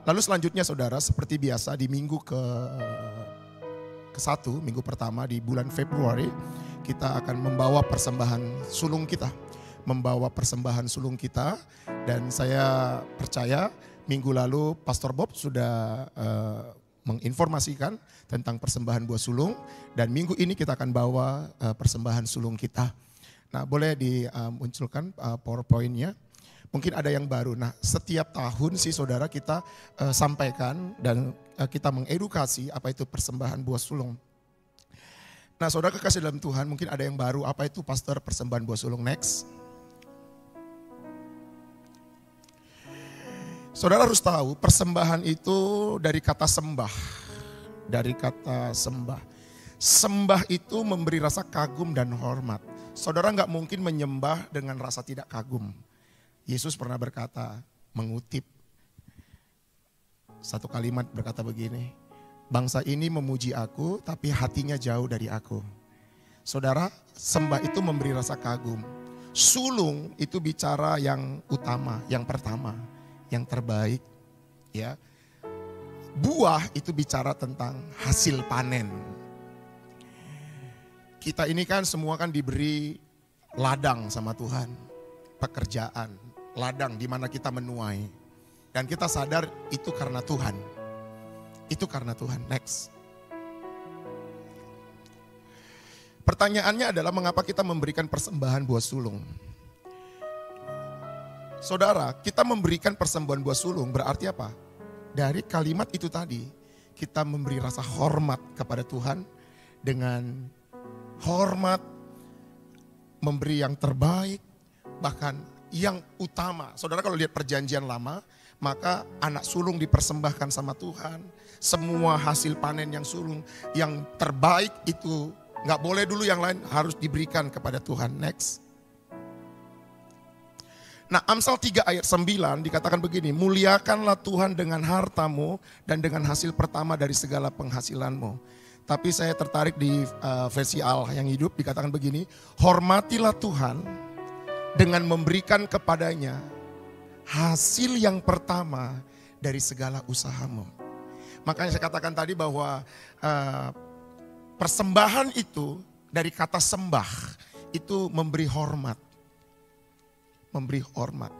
Lalu selanjutnya saudara, seperti biasa di minggu ke-1, minggu pertama di bulan Februari, kita akan membawa persembahan sulung kita. Dan saya percaya minggu lalu Pastor Bob sudah menginformasikan tentang persembahan buah sulung. Dan minggu ini kita akan bawa persembahan sulung kita. Nah, boleh dimunculkan PowerPoint-nya. Mungkin ada yang baru. Nah, setiap tahun sih saudara kita sampaikan dan kita mengedukasi apa itu persembahan buah sulung. Nah, saudara kekasih dalam Tuhan, mungkin ada yang baru. Apa itu pastor persembahan buah sulung? Next. Saudara harus tahu persembahan itu dari kata sembah. Dari kata sembah. Sembah itu memberi rasa kagum dan hormat. Saudara nggak mungkin menyembah dengan rasa tidak kagum. Yesus pernah berkata, mengutip satu kalimat berkata begini, bangsa ini memuji aku tapi hatinya jauh dari aku. Saudara, sembah itu memberi rasa kagum. Sulung itu bicara yang utama, yang pertama, yang terbaik. Ya. Buah itu bicara tentang hasil panen. Kita ini kan semua kan diberi ladang sama Tuhan, pekerjaan. Ladang di mana kita menuai. Dan kita sadar itu karena Tuhan. Itu karena Tuhan. Next. Pertanyaannya adalah mengapa kita memberikan persembahan buah sulung? Saudara, kita memberikan persembahan buah sulung berarti apa? Dari kalimat itu tadi, kita memberi rasa hormat kepada Tuhan dengan hormat, memberi yang terbaik, bahkan yang utama. Saudara kalau lihat perjanjian lama, maka anak sulung dipersembahkan sama Tuhan. Semua hasil panen yang sulung, yang terbaik itu gak boleh dulu, yang lain harus diberikan kepada Tuhan. Next. Nah, Amsal 3 ayat 9 dikatakan begini, muliakanlah Tuhan dengan hartamu dan dengan hasil pertama dari segala penghasilanmu. Tapi saya tertarik di versi Al yang hidup dikatakan begini, hormatilah Tuhan dengan memberikan kepadanya hasil yang pertama dari segala usahamu. Makanya saya katakan tadi bahwa persembahan itu dari kata sembah itu memberi hormat. Memberi hormat.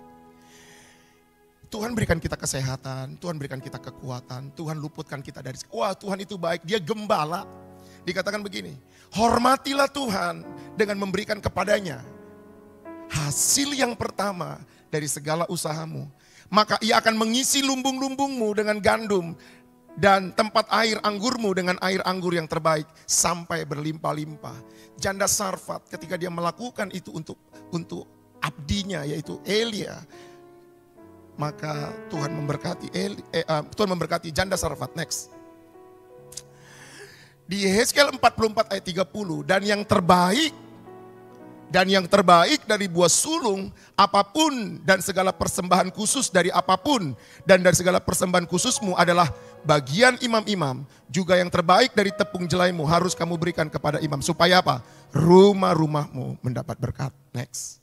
Tuhan berikan kita kesehatan, Tuhan berikan kita kekuatan, Tuhan luputkan kita dari, wah Tuhan itu baik, dia gembala. Dikatakan begini, hormatilah Tuhan dengan memberikan kepadanya hasil yang pertama dari segala usahamu. Maka ia akan mengisi lumbung-lumbungmu dengan gandum dan tempat air anggurmu dengan air anggur yang terbaik sampai berlimpah-limpah. Janda Sarfat ketika dia melakukan itu untuk abdinya yaitu Elia, maka Tuhan memberkati janda Sarfat. Next. Di Yehezkiel 44 ayat 30, dan yang terbaik dari buah sulung apapun dan segala persembahan khusus dari apapun dan dari segala persembahan khususmu adalah bagian imam-imam. Juga yang terbaik dari tepung jelaimu harus kamu berikan kepada imam. Supaya apa? Rumah-rumahmu mendapat berkat. Next.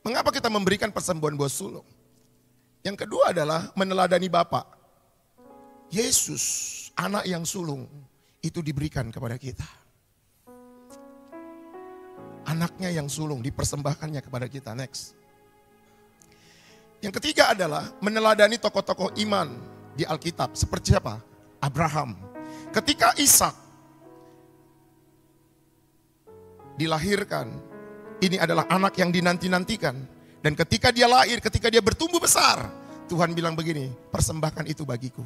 Mengapa kita memberikan persembahan buah sulung? Yang kedua adalah meneladani Bapa. Yesus, anak yang sulung, itu diberikan kepada kita. Anaknya yang sulung dipersembahkannya kepada kita. Next. Yang ketiga adalah meneladani tokoh-tokoh iman di Alkitab. Seperti siapa? Abraham. Ketika Ishak dilahirkan, ini adalah anak yang dinanti-nantikan. Dan ketika dia lahir, ketika dia bertumbuh besar, Tuhan bilang begini, persembahkan itu bagiku.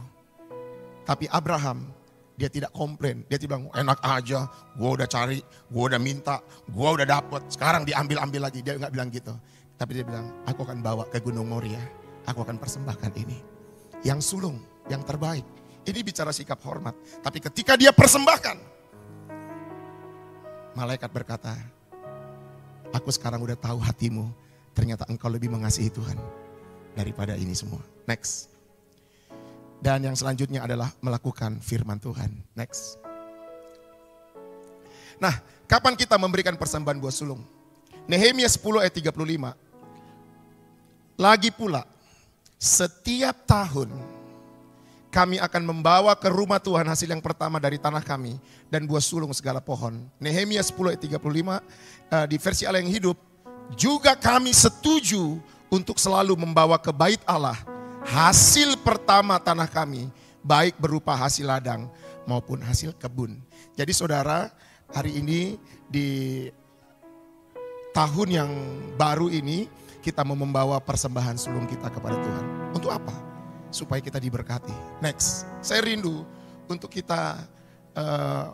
Tapi Abraham, dia tidak komplain, dia tidak bilang enak aja, gue udah cari, gue udah minta, gue udah dapet, sekarang diambil-ambil lagi. Dia gak bilang gitu. Tapi dia bilang, aku akan bawa ke Gunung Moria, aku akan persembahkan ini. Yang sulung, yang terbaik. Ini bicara sikap hormat. Tapi ketika dia persembahkan, malaikat berkata, aku sekarang udah tahu hatimu, ternyata engkau lebih mengasihi Tuhan daripada ini semua. Next. Dan yang selanjutnya adalah melakukan firman Tuhan. Next. Nah, kapan kita memberikan persembahan buah sulung? Nehemia 10 ayat 35. Lagi pula, setiap tahun kami akan membawa ke rumah Tuhan hasil yang pertama dari tanah kami dan buah sulung segala pohon. Nehemia 10 ayat 35 di versi Allah yang hidup. Juga kami setuju untuk selalu membawa ke bait Allah hasil pertama tanah kami, baik berupa hasil ladang maupun hasil kebun. Jadi saudara, hari ini di tahun yang baru ini kita mau membawa persembahan sulung kita kepada Tuhan. Untuk apa? Supaya kita diberkati. Next, saya rindu untuk kita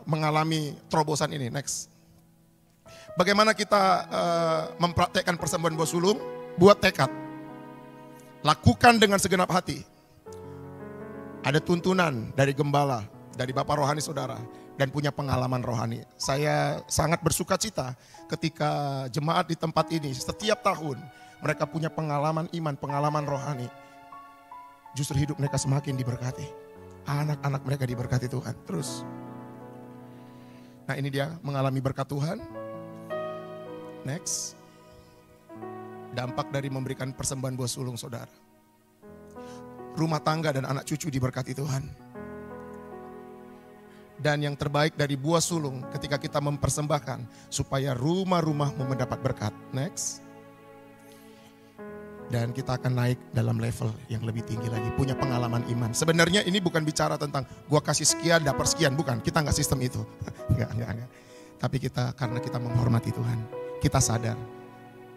mengalami terobosan ini. Next. Bagaimana kita mempraktekkan persembahan buah sulung? Buat tekad. Lakukan dengan segenap hati. Ada tuntunan dari gembala, dari Bapak rohani saudara, dan punya pengalaman rohani. Saya sangat bersuka cita ketika jemaat di tempat ini setiap tahun mereka punya pengalaman iman, pengalaman rohani. Justru hidup mereka semakin diberkati. Anak-anak mereka diberkati Tuhan. Terus. Nah ini dia mengalami berkat Tuhan. Next. Dampak dari memberikan persembahan buah sulung saudara. Rumah tangga dan anak cucu diberkati Tuhan. Dan yang terbaik dari buah sulung ketika kita mempersembahkan supaya rumah-rumahmu mendapat berkat. Next. Dan kita akan naik dalam level yang lebih tinggi lagi. Punya pengalaman iman. Sebenarnya ini bukan bicara tentang gua kasih sekian dapat sekian. Bukan, kita nggak sistem itu. Enggak. Tapi kita karena kita menghormati Tuhan. Kita sadar,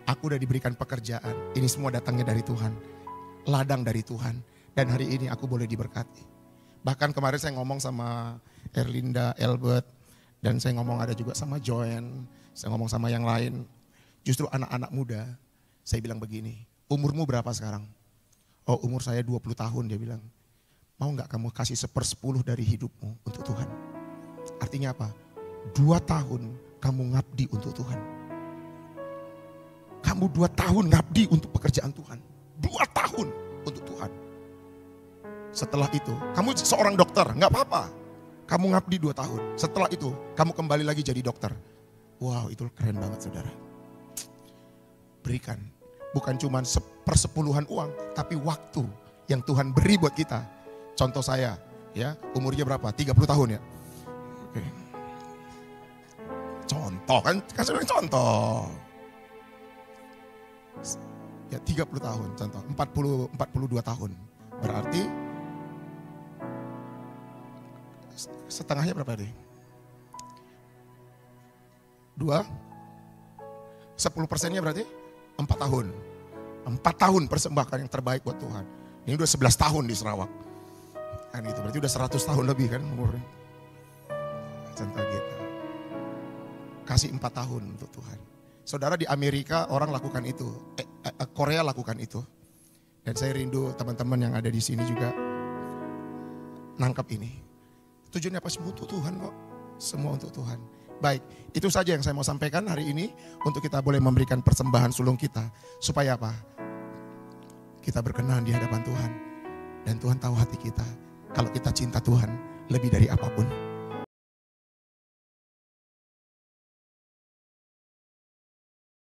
aku udah diberikan pekerjaan. Ini semua datangnya dari Tuhan. Ladang dari Tuhan. Dan hari ini aku boleh diberkati. Bahkan kemarin saya ngomong sama Erlinda, Albert. Dan saya ngomong ada juga sama Joen. Saya ngomong sama yang lain. Justru anak-anak muda. Saya bilang begini, umurmu berapa sekarang? Oh umur saya 20 tahun dia bilang. Mau gak kamu kasih 1/10 dari hidupmu untuk Tuhan? Artinya apa? 2 tahun kamu ngabdi untuk Tuhan. Kamu 2 tahun ngabdi untuk pekerjaan Tuhan. 2 tahun untuk Tuhan. Setelah itu, kamu seorang dokter, gak apa-apa. Kamu ngabdi 2 tahun. Setelah itu, kamu kembali lagi jadi dokter. Wow, itu keren banget saudara. Berikan. Bukan cuma 1/10 uang, tapi waktu yang Tuhan beri buat kita. Contoh saya, ya umurnya berapa? 30 tahun ya. Oke. Contoh kan saya bilang contoh. Ya 30 tahun contoh, 42 tahun. Berarti setengahnya berapa deh? 10%-nya berarti 4 tahun. 4 tahun persembahkan yang terbaik buat Tuhan. Ini udah 11 tahun di Sarawak. Kan itu berarti udah 100 tahun lebih kan umurnya. Contoh gitu. Kasih 4 tahun untuk Tuhan. Saudara di Amerika orang lakukan itu, Korea lakukan itu. Dan saya rindu teman-teman yang ada di sini juga nangkap ini. Tujuannya apa sih? Untuk Tuhan kok. Semua untuk Tuhan. Baik, itu saja yang saya mau sampaikan hari ini. Untuk kita boleh memberikan persembahan sulung kita. Supaya apa? Kita berkenan di hadapan Tuhan. Dan Tuhan tahu hati kita. Kalau kita cinta Tuhan lebih dari apapun.